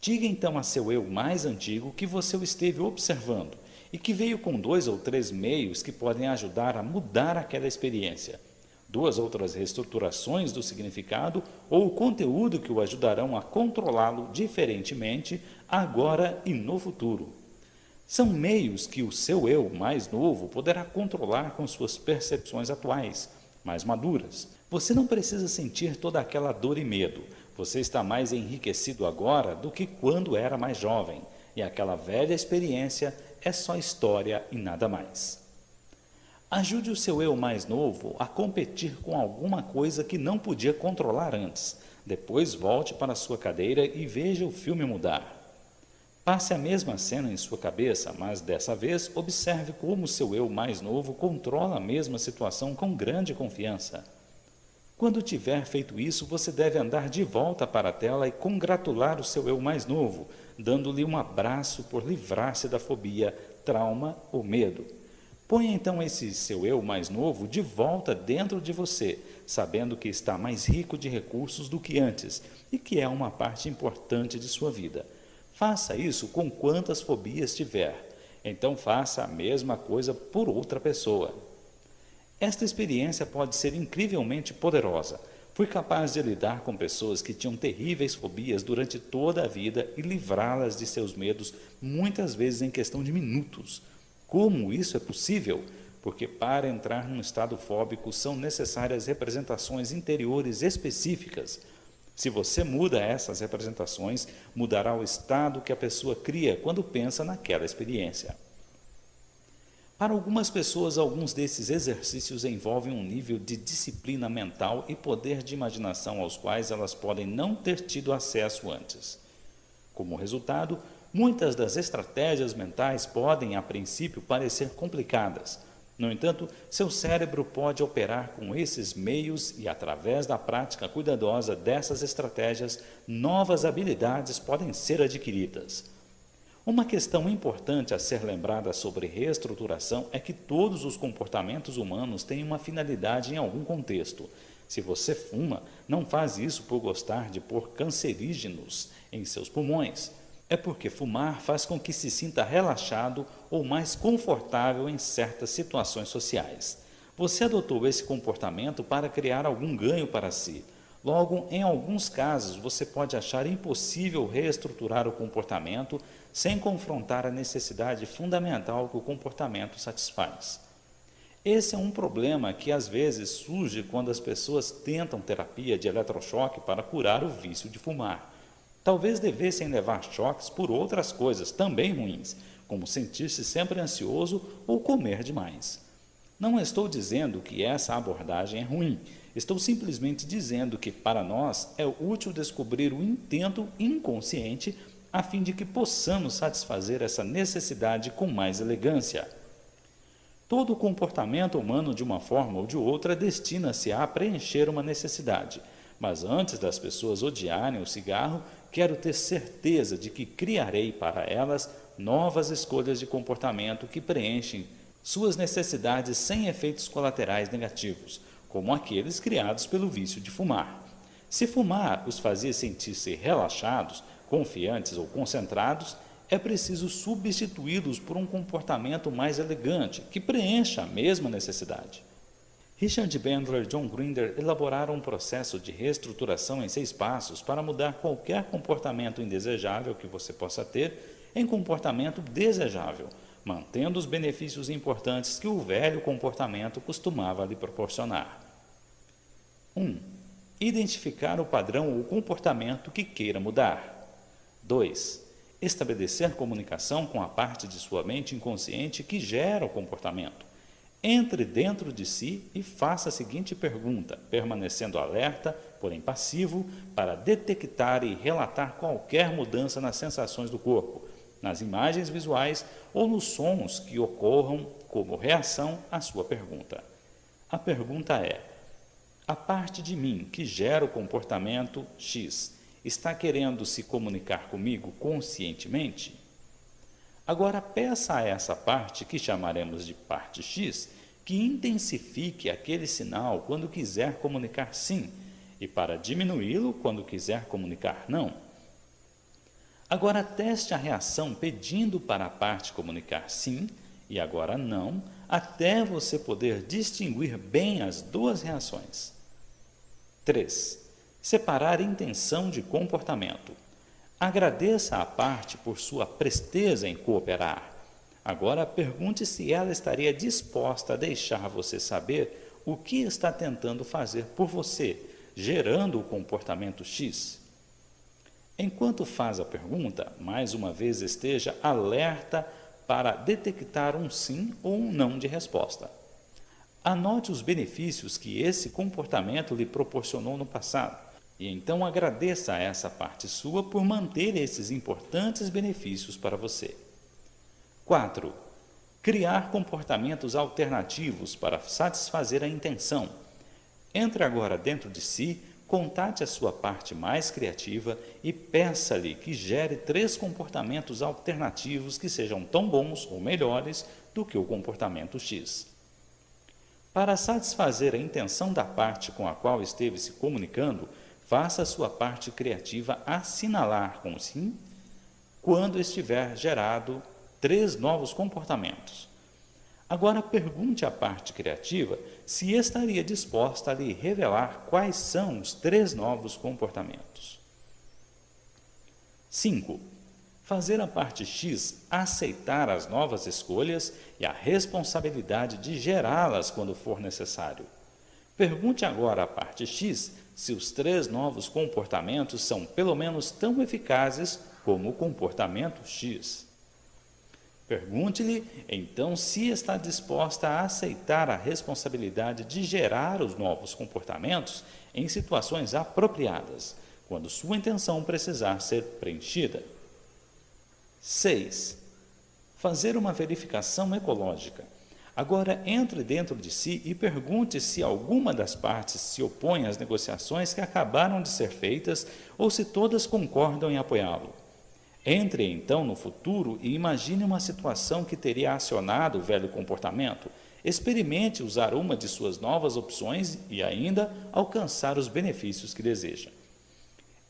Diga então a seu eu mais antigo que você o esteve observando e que veio com 2 ou 3 meios que podem ajudar a mudar aquela experiência. 2 outras reestruturações do significado ou o conteúdo que o ajudarão a controlá-lo diferentemente agora e no futuro. São meios que o seu eu mais novo poderá controlar com suas percepções atuais, mais maduras. Você não precisa sentir toda aquela dor e medo. Você está mais enriquecido agora do que quando era mais jovem, e aquela velha experiência é só história e nada mais. Ajude o seu eu mais novo a competir com alguma coisa que não podia controlar antes. Depois volte para a sua cadeira e veja o filme mudar. Passe a mesma cena em sua cabeça, mas dessa vez observe como seu eu mais novo controla a mesma situação com grande confiança. Quando tiver feito isso, você deve andar de volta para a tela e congratular o seu eu mais novo, dando-lhe um abraço por livrar-se da fobia, trauma ou medo. Ponha então esse seu eu mais novo de volta dentro de você, sabendo que está mais rico de recursos do que antes e que é uma parte importante de sua vida. Faça isso com quantas fobias tiver. Então faça a mesma coisa por outra pessoa. Esta experiência pode ser incrivelmente poderosa. Fui capaz de lidar com pessoas que tinham terríveis fobias durante toda a vida e livrá-las de seus medos, muitas vezes em questão de minutos. Como isso é possível? Porque para entrar num estado fóbico são necessárias representações interiores específicas. Se você muda essas representações, mudará o estado que a pessoa cria quando pensa naquela experiência. Para algumas pessoas, alguns desses exercícios envolvem um nível de disciplina mental e poder de imaginação aos quais elas podem não ter tido acesso antes. Como resultado, muitas das estratégias mentais podem, a princípio, parecer complicadas. No entanto, seu cérebro pode operar com esses meios e, através da prática cuidadosa dessas estratégias, novas habilidades podem ser adquiridas. Uma questão importante a ser lembrada sobre reestruturação é que todos os comportamentos humanos têm uma finalidade em algum contexto. Se você fuma, não faz isso por gostar de pôr cancerígenos em seus pulmões. É porque fumar faz com que se sinta relaxado ou mais confortável em certas situações sociais. Você adotou esse comportamento para criar algum ganho para si. Logo, em alguns casos, você pode achar impossível reestruturar o comportamento sem confrontar a necessidade fundamental que o comportamento satisfaz. Esse é um problema que às vezes surge quando as pessoas tentam terapia de eletrochoque para curar o vício de fumar. Talvez devessem levar choques por outras coisas também ruins, como sentir-se sempre ansioso ou comer demais. Não estou dizendo que essa abordagem é ruim, estou simplesmente dizendo que para nós é útil descobrir o intento inconsciente a fim de que possamos satisfazer essa necessidade com mais elegância. Todo comportamento humano, de uma forma ou de outra, destina-se a preencher uma necessidade, mas antes das pessoas odiarem o cigarro, quero ter certeza de que criarei para elas novas escolhas de comportamento que preenchem suas necessidades sem efeitos colaterais negativos, como aqueles criados pelo vício de fumar. Se fumar os fazia sentir-se relaxados, confiantes ou concentrados, é preciso substituí-los por um comportamento mais elegante, que preencha a mesma necessidade. Richard Bandler e John Grinder elaboraram um processo de reestruturação em 6 passos para mudar qualquer comportamento indesejável que você possa ter em comportamento desejável, mantendo os benefícios importantes que o velho comportamento costumava lhe proporcionar. 1. Identificar o padrão ou comportamento que queira mudar. 2. Estabelecer comunicação com a parte de sua mente inconsciente que gera o comportamento. Entre dentro de si e faça a seguinte pergunta, permanecendo alerta, porém passivo, para detectar e relatar qualquer mudança nas sensações do corpo, nas imagens visuais ou nos sons que ocorram como reação à sua pergunta. A pergunta é: a parte de mim que gera o comportamento X está querendo se comunicar comigo conscientemente? Agora, peça a essa parte, que chamaremos de parte X, que intensifique aquele sinal quando quiser comunicar sim, e para diminuí-lo quando quiser comunicar não. Agora, teste a reação pedindo para a parte comunicar sim e agora não, até você poder distinguir bem as duas reações. 3. Separar intenção de comportamento. Agradeça à parte por sua presteza em cooperar. Agora pergunte se ela estaria disposta a deixar você saber o que está tentando fazer por você, gerando o comportamento X. Enquanto faz a pergunta, mais uma vez esteja alerta para detectar um sim ou um não de resposta. Anote os benefícios que esse comportamento lhe proporcionou no passado E então agradeça a essa parte sua por manter esses importantes benefícios para você. 4. Criar comportamentos alternativos para satisfazer a intenção. Entre agora dentro de si, contate a sua parte mais criativa e peça-lhe que gere 3 comportamentos alternativos que sejam tão bons ou melhores do que o comportamento X. Para satisfazer a intenção da parte com a qual esteve se comunicando, faça a sua parte criativa assinalar com sim quando estiver gerado 3 novos comportamentos. Agora pergunte à parte criativa se estaria disposta a lhe revelar quais são os 3 novos comportamentos. 5. Fazer a parte X aceitar as novas escolhas e a responsabilidade de gerá-las quando for necessário. Pergunte agora à parte X se os 3 novos comportamentos são pelo menos tão eficazes como o comportamento X. Pergunte-lhe, então, se está disposta a aceitar a responsabilidade de gerar os novos comportamentos em situações apropriadas, quando sua intenção precisar ser preenchida. 6. Fazer uma verificação ecológica. Agora entre dentro de si e pergunte se alguma das partes se opõe às negociações que acabaram de ser feitas ou se todas concordam em apoiá-lo. Entre então no futuro e imagine uma situação que teria acionado o velho comportamento. Experimente usar uma de suas novas opções e ainda alcançar os benefícios que deseja.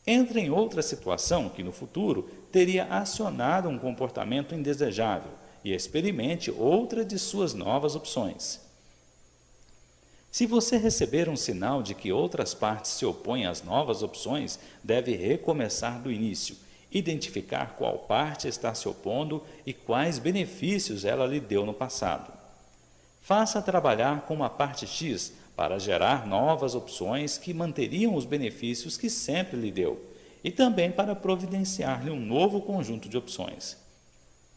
Entre em outra situação que no futuro teria acionado um comportamento indesejável e experimente outra de suas novas opções. Se você receber um sinal de que outras partes se opõem às novas opções, deve recomeçar do início. Identificar qual parte está se opondo e quais benefícios ela lhe deu no passado. Faça trabalhar com uma parte X para gerar novas opções que manteriam os benefícios que sempre lhe deu e também para providenciar-lhe um novo conjunto de opções.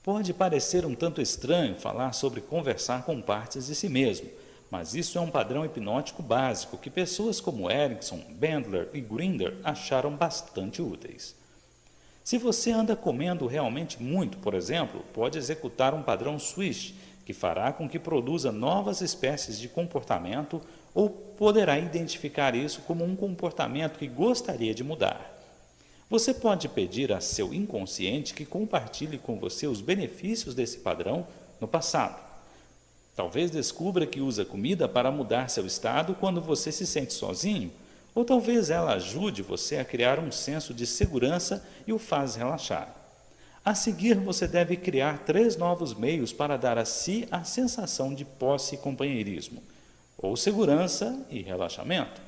Pode parecer um tanto estranho falar sobre conversar com partes de si mesmo, mas isso é um padrão hipnótico básico que pessoas como Erickson, Bandler e Grinder acharam bastante úteis. Se você anda comendo realmente muito, por exemplo, pode executar um padrão Swish, que fará com que produza novas espécies de comportamento ou poderá identificar isso como um comportamento que gostaria de mudar. Você pode pedir a seu inconsciente que compartilhe com você os benefícios desse padrão no passado. Talvez descubra que usa comida para mudar seu estado quando você se sente sozinho, ou talvez ela ajude você a criar um senso de segurança e o faz relaxar. A seguir, você deve criar 3 novos meios para dar a si a sensação de posse e companheirismo, ou segurança e relaxamento.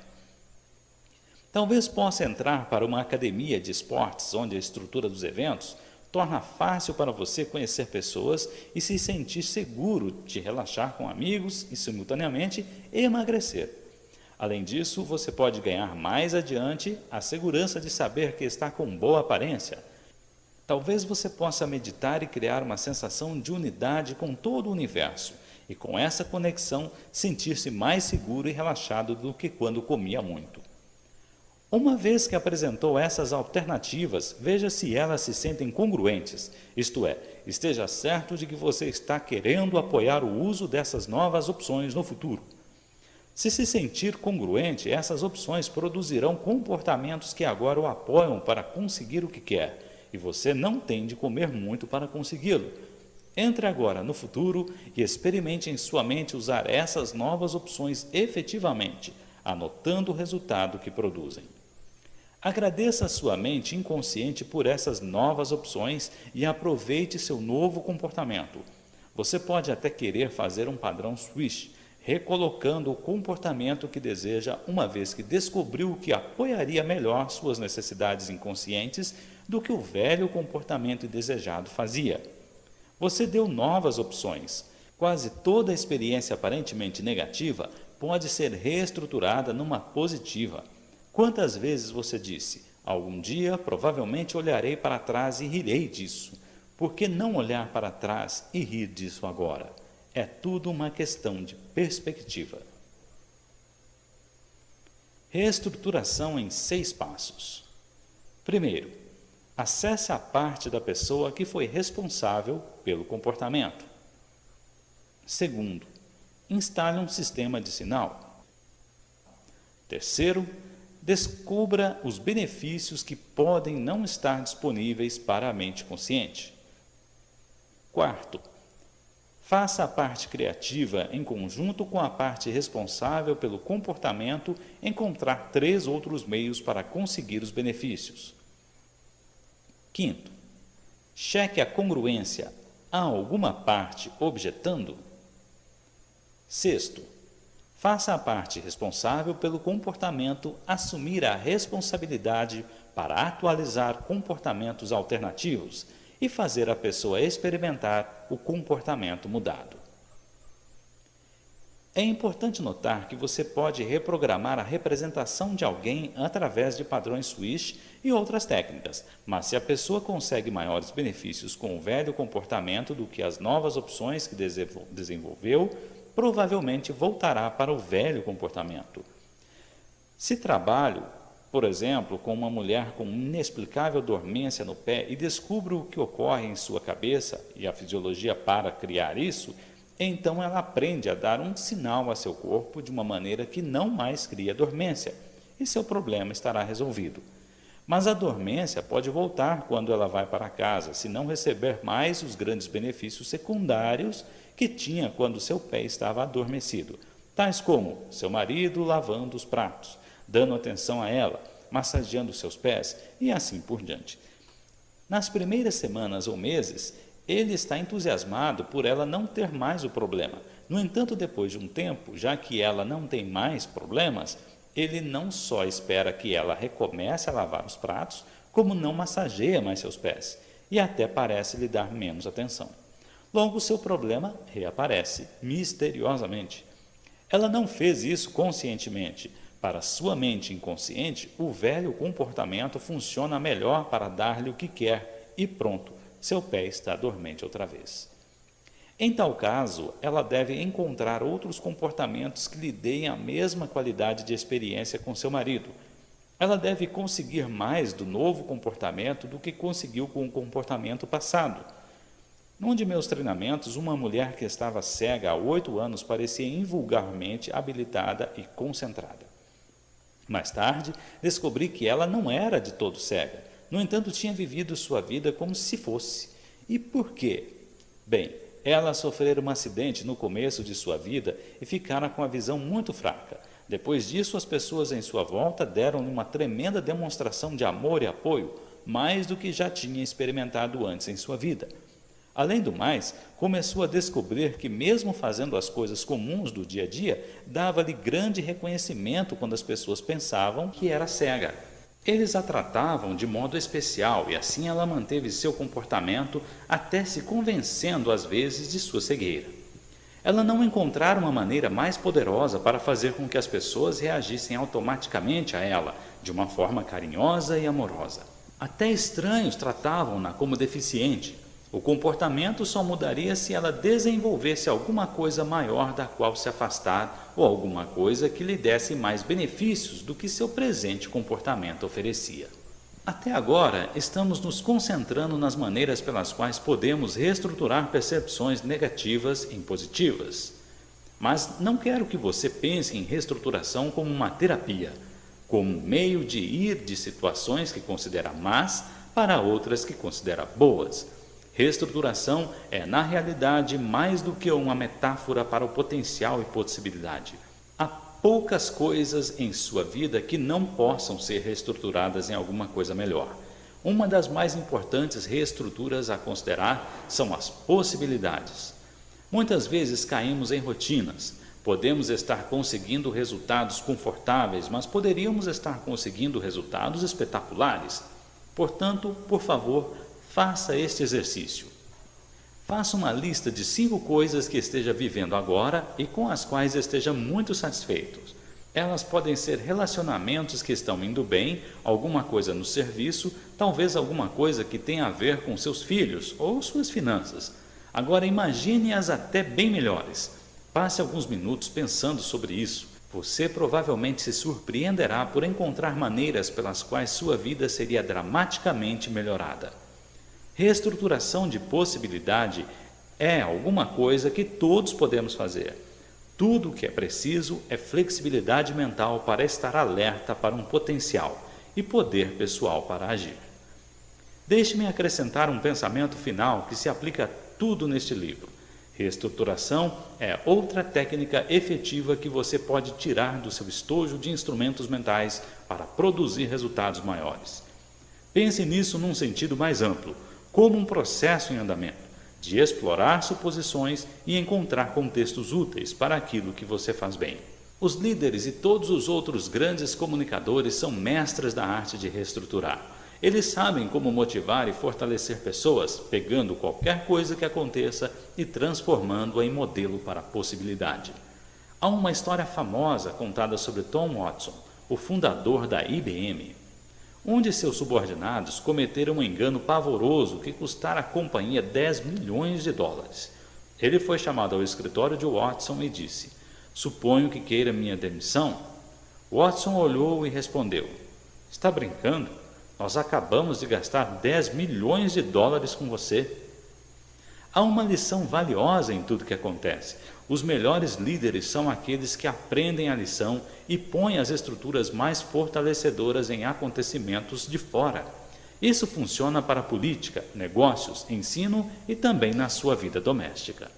Talvez possa entrar para uma academia de esportes, onde a estrutura dos eventos torna fácil para você conhecer pessoas e se sentir seguro de relaxar com amigos e, simultaneamente, emagrecer. Além disso, você pode ganhar mais adiante a segurança de saber que está com boa aparência. Talvez você possa meditar e criar uma sensação de unidade com todo o universo, e com essa conexão sentir-se mais seguro e relaxado do que quando comia muito. Uma vez que apresentou essas alternativas, veja se elas se sentem congruentes, isto é, esteja certo de que você está querendo apoiar o uso dessas novas opções no futuro. Se se sentir congruente, essas opções produzirão comportamentos que agora o apoiam para conseguir o que quer, e você não tem de comer muito para consegui-lo. Entre agora no futuro e experimente em sua mente usar essas novas opções efetivamente, anotando o resultado que produzem. Agradeça a sua mente inconsciente por essas novas opções e aproveite seu novo comportamento. Você pode até querer fazer um padrão Swish, recolocando o comportamento que deseja uma vez que descobriu que apoiaria melhor suas necessidades inconscientes do que o velho comportamento indesejado fazia. Você deu novas opções. Quase toda experiência aparentemente negativa pode ser reestruturada numa positiva. Quantas vezes você disse, algum dia provavelmente olharei para trás e rirei disso. Por que não olhar para trás e rir disso agora? É tudo uma questão de perspectiva. Reestruturação em 6 passos. Primeiro, acesse a parte da pessoa que foi responsável pelo comportamento. Segundo, instale um sistema de sinal. Terceiro, descubra os benefícios que podem não estar disponíveis para a mente consciente. Quarto, faça a parte criativa em conjunto com a parte responsável pelo comportamento encontrar 3 outros meios para conseguir os benefícios. Quinto, cheque a congruência. Há alguma parte objetando? Sexto, faça a parte responsável pelo comportamento assumir a responsabilidade para atualizar comportamentos alternativos e fazer a pessoa experimentar o comportamento mudado. É importante notar que você pode reprogramar a representação de alguém através de padrões Swish e outras técnicas, mas se a pessoa consegue maiores benefícios com o velho comportamento do que as novas opções que desenvolveu, provavelmente voltará para o velho comportamento. Se trabalho, por exemplo, com uma mulher com inexplicável dormência no pé e descubro o que ocorre em sua cabeça e a fisiologia para criar isso, então ela aprende a dar um sinal a seu corpo de uma maneira que não mais cria dormência, e seu problema estará resolvido. Mas a dormência pode voltar quando ela vai para casa, se não receber mais os grandes benefícios secundários que tinha quando seu pé estava adormecido, tais como seu marido lavando os pratos, dando atenção a ela, massageando seus pés e assim por diante. Nas primeiras semanas ou meses, ele está entusiasmado por ela não ter mais o problema. No entanto, depois de um tempo, já que ela não tem mais problemas, ele não só espera que ela recomece a lavar os pratos, como não massageia mais seus pés e até parece lhe dar menos atenção. Logo, seu problema reaparece, misteriosamente. Ela não fez isso conscientemente. Para sua mente inconsciente, o velho comportamento funciona melhor para dar-lhe o que quer e pronto, seu pé está dormente outra vez. Em tal caso, ela deve encontrar outros comportamentos que lhe deem a mesma qualidade de experiência com seu marido. Ela deve conseguir mais do novo comportamento do que conseguiu com o comportamento passado. Num de meus treinamentos, uma mulher que estava cega há 8 anos parecia invulgarmente habilitada e concentrada. Mais tarde, descobri que ela não era de todo cega. No entanto, tinha vivido sua vida como se fosse. E por quê? Bem, ela sofrera um acidente no começo de sua vida e ficara com a visão muito fraca. Depois disso, as pessoas em sua volta deram-lhe uma tremenda demonstração de amor e apoio, mais do que já tinha experimentado antes em sua vida. Além do mais, começou a descobrir que, mesmo fazendo as coisas comuns do dia a dia, dava-lhe grande reconhecimento quando as pessoas pensavam que era cega. Eles a tratavam de modo especial e assim ela manteve seu comportamento até se convencendo às vezes de sua cegueira. Ela não encontrara uma maneira mais poderosa para fazer com que as pessoas reagissem automaticamente a ela, de uma forma carinhosa e amorosa. Até estranhos tratavam-na como deficiente. O comportamento só mudaria se ela desenvolvesse alguma coisa maior da qual se afastar ou alguma coisa que lhe desse mais benefícios do que seu presente comportamento oferecia. Até agora, estamos nos concentrando nas maneiras pelas quais podemos reestruturar percepções negativas em positivas. Mas não quero que você pense em reestruturação como uma terapia, como um meio de ir de situações que considera más para outras que considera boas. Reestruturação é, na realidade, mais do que uma metáfora para o potencial e possibilidade. Há poucas coisas em sua vida que não possam ser reestruturadas em alguma coisa melhor. Uma das mais importantes reestruturas a considerar são as possibilidades. Muitas vezes caímos em rotinas. Podemos estar conseguindo resultados confortáveis, mas poderíamos estar conseguindo resultados espetaculares. Portanto, por favor, faça este exercício. Faça uma lista de 5 coisas que esteja vivendo agora e com as quais esteja muito satisfeito. Elas podem ser relacionamentos que estão indo bem, alguma coisa no serviço, talvez alguma coisa que tenha a ver com seus filhos ou suas finanças. Agora imagine-as até bem melhores. Passe alguns minutos pensando sobre isso. Você provavelmente se surpreenderá por encontrar maneiras pelas quais sua vida seria dramaticamente melhorada. Reestruturação de possibilidade é alguma coisa que todos podemos fazer. Tudo o que é preciso é flexibilidade mental para estar alerta para um potencial e poder pessoal para agir. Deixe-me acrescentar um pensamento final que se aplica a tudo neste livro. Reestruturação é outra técnica efetiva que você pode tirar do seu estojo de instrumentos mentais para produzir resultados maiores. Pense nisso num sentido mais amplo, como um processo em andamento, de explorar suposições e encontrar contextos úteis para aquilo que você faz bem. Os líderes e todos os outros grandes comunicadores são mestres da arte de reestruturar. Eles sabem como motivar e fortalecer pessoas, pegando qualquer coisa que aconteça e transformando-a em modelo para a possibilidade. Há uma história famosa contada sobre Tom Watson, o fundador da IBM. Um de seus subordinados cometeram um engano pavoroso que custara à companhia 10 milhões de dólares. Ele foi chamado ao escritório de Watson e disse: "Suponho que queira minha demissão?" Watson olhou e respondeu: "Está brincando? Nós acabamos de gastar 10 milhões de dólares com você." Há uma lição valiosa em tudo que acontece. Os melhores líderes são aqueles que aprendem a lição e põem as estruturas mais fortalecedoras em acontecimentos de fora. Isso funciona para política, negócios, ensino e também na sua vida doméstica.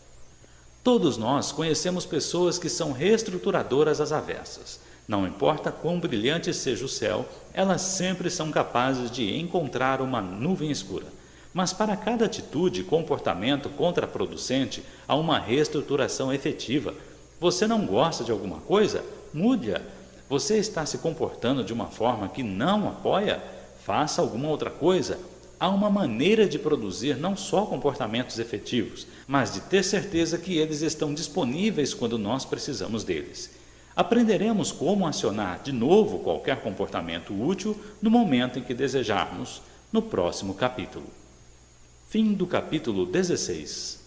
Todos nós conhecemos pessoas que são reestruturadoras às avessas. Não importa quão brilhante seja o céu, elas sempre são capazes de encontrar uma nuvem escura. Mas para cada atitude e comportamento contraproducente, há uma reestruturação efetiva. Você não gosta de alguma coisa? Mude-a. Você está se comportando de uma forma que não apoia? Faça alguma outra coisa. Há uma maneira de produzir não só comportamentos efetivos, mas de ter certeza que eles estão disponíveis quando nós precisamos deles. Aprenderemos como acionar de novo qualquer comportamento útil no momento em que desejarmos, no próximo capítulo. Fim do capítulo 16.